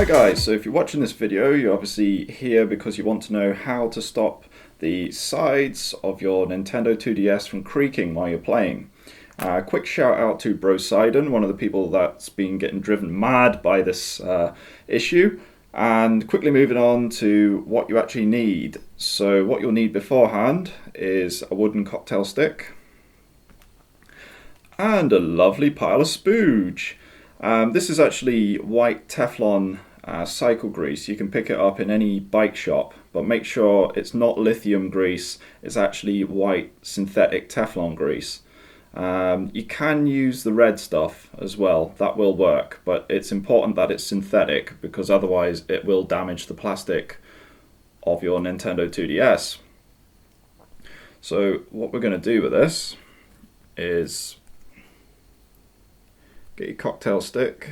Hi guys, so if you're watching this video, you're obviously here because you want to know how to stop the sides of your Nintendo 2DS from creaking while you're playing. Quick shout out to Brosidon, one of the people that's been getting driven mad by this issue. And quickly moving on to what you actually need. So what you'll need beforehand is a wooden cocktail stick and a lovely pile of spooge. This is actually white Teflon cycle grease. You can pick it up in any bike shop, but make sure it's not lithium grease, it's actually white synthetic Teflon grease. You can use the red stuff as well, that will work, but it's important that it's synthetic because otherwise it will damage the plastic of your Nintendo 2DS. So what we're going to do with this is get your cocktail stick,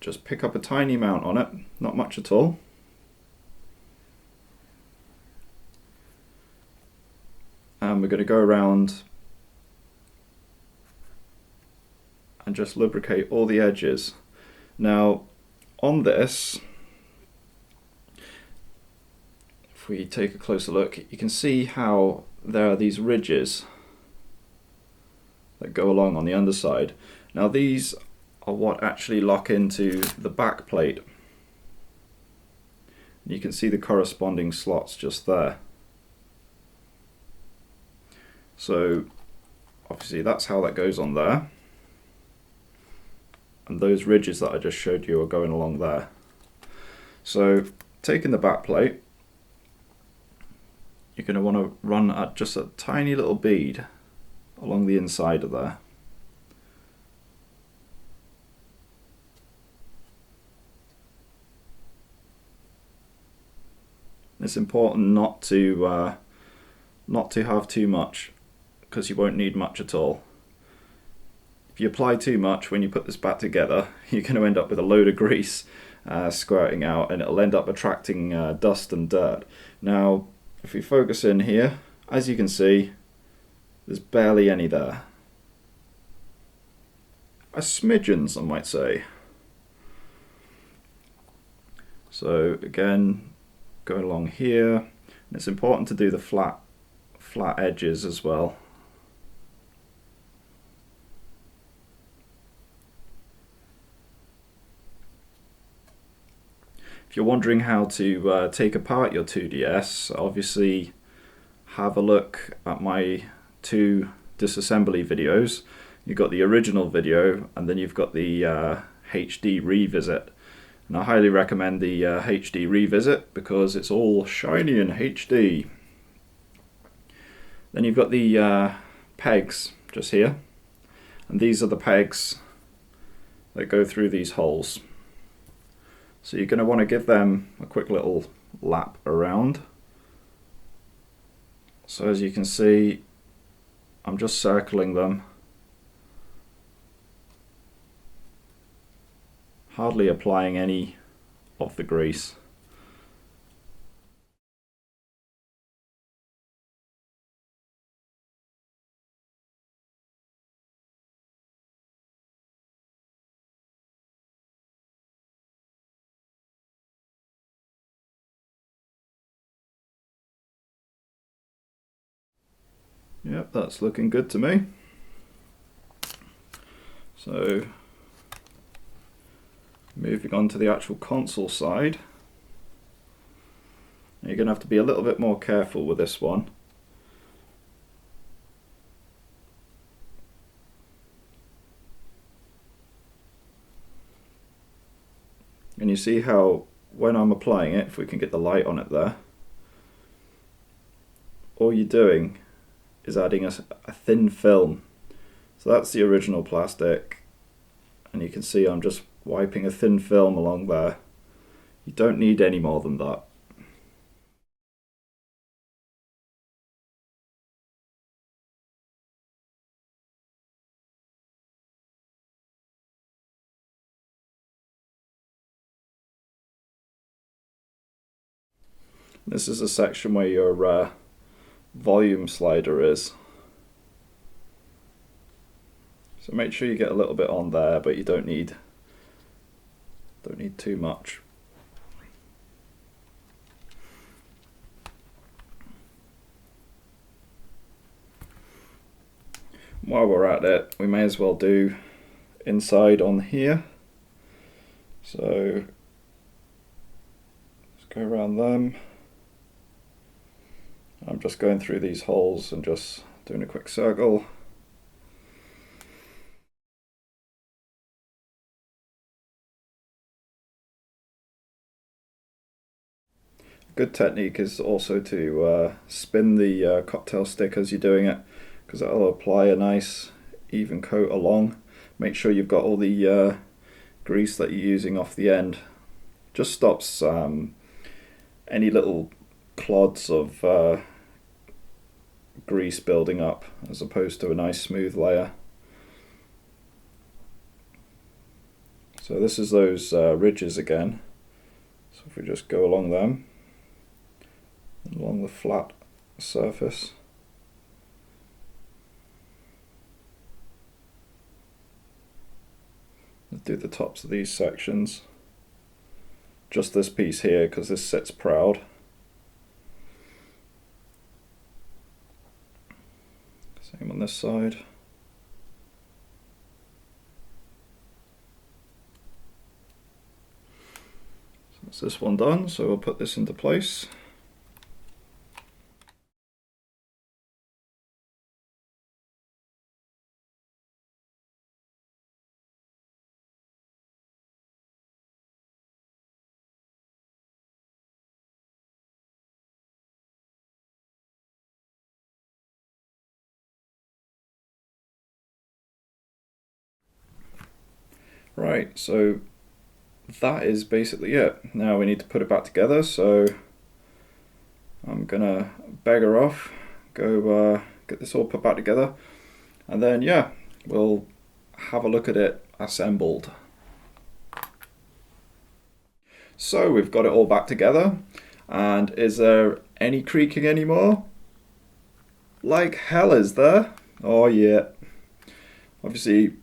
just pick up a tiny amount on it, not much at all. And we're going to go around and just lubricate all the edges. Now on this, if we take a closer look, you can see how there are these ridges that go along on the underside. Now these are what actually lock into the back plate. You can see the corresponding slots just there. So obviously that's how that goes on there. And those ridges that I just showed you are going along there. So taking the back plate, you're going to want to run at just a tiny little bead along the inside of there. It's important not to have too much, because you won't need much at all. If you apply too much when you put this back together, you're going to end up with a load of grease squirting out, and it'll end up attracting dust and dirt. Now if we focus in here, as you can see, there's barely any there. A smidgens, I might say. So again, going along here, and it's important to do the flat edges as well. If you're wondering how to take apart your 2DS, obviously have a look at my two disassembly videos. You've got the original video and then you've got the HD revisit. And I highly recommend the HD revisit because it's all shiny in HD. Then you've got the pegs just here, and these are the pegs that go through these holes. So you're going to want to give them a quick little lap around. So as you can see, I'm just circling them, hardly applying any of the grease. Yep, that's looking good to me. So moving on to the actual console side, you're going to have to be a little bit more careful with this one. And you see how when I'm applying it, if we can get the light on it there, all you're doing is adding a thin film. So that's the original plastic, and you can see I'm just wiping a thin film along there. You don't need any more than that. This is a section where your volume slider is. So make sure you get a little bit on there, but you don't need Don't need too much. While we're at it, we may as well do inside on here. So let's go around them. I'm just going through these holes and just doing a quick circle. Good technique is also to spin the cocktail stick as you're doing it, because that'll apply a nice even coat along. Make sure you've got all the grease that you're using off the end. Just stops any little clods of grease building up, as opposed to a nice smooth layer. So this is those ridges again. So if we just go along them, along the flat surface. Let's do the tops of these sections. Just this piece here, because this sits proud. Same on this side. So that's this one done, so we'll put this into place. Right, so that is basically it. Now we need to put it back together, so I'm gonna beggar off, go get this all put back together, and then yeah, we'll have a look at it assembled. So we've got it all back together, and is there any creaking anymore? Like hell is there? Oh yeah. Obviously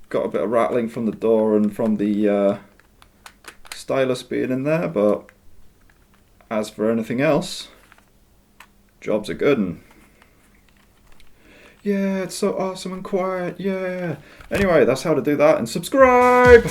got a bit of rattling from the door and from the stylus being in there, but as for anything else, job's a good one. Yeah, it's so awesome and quiet, yeah. Anyway, that's how to do that, and subscribe!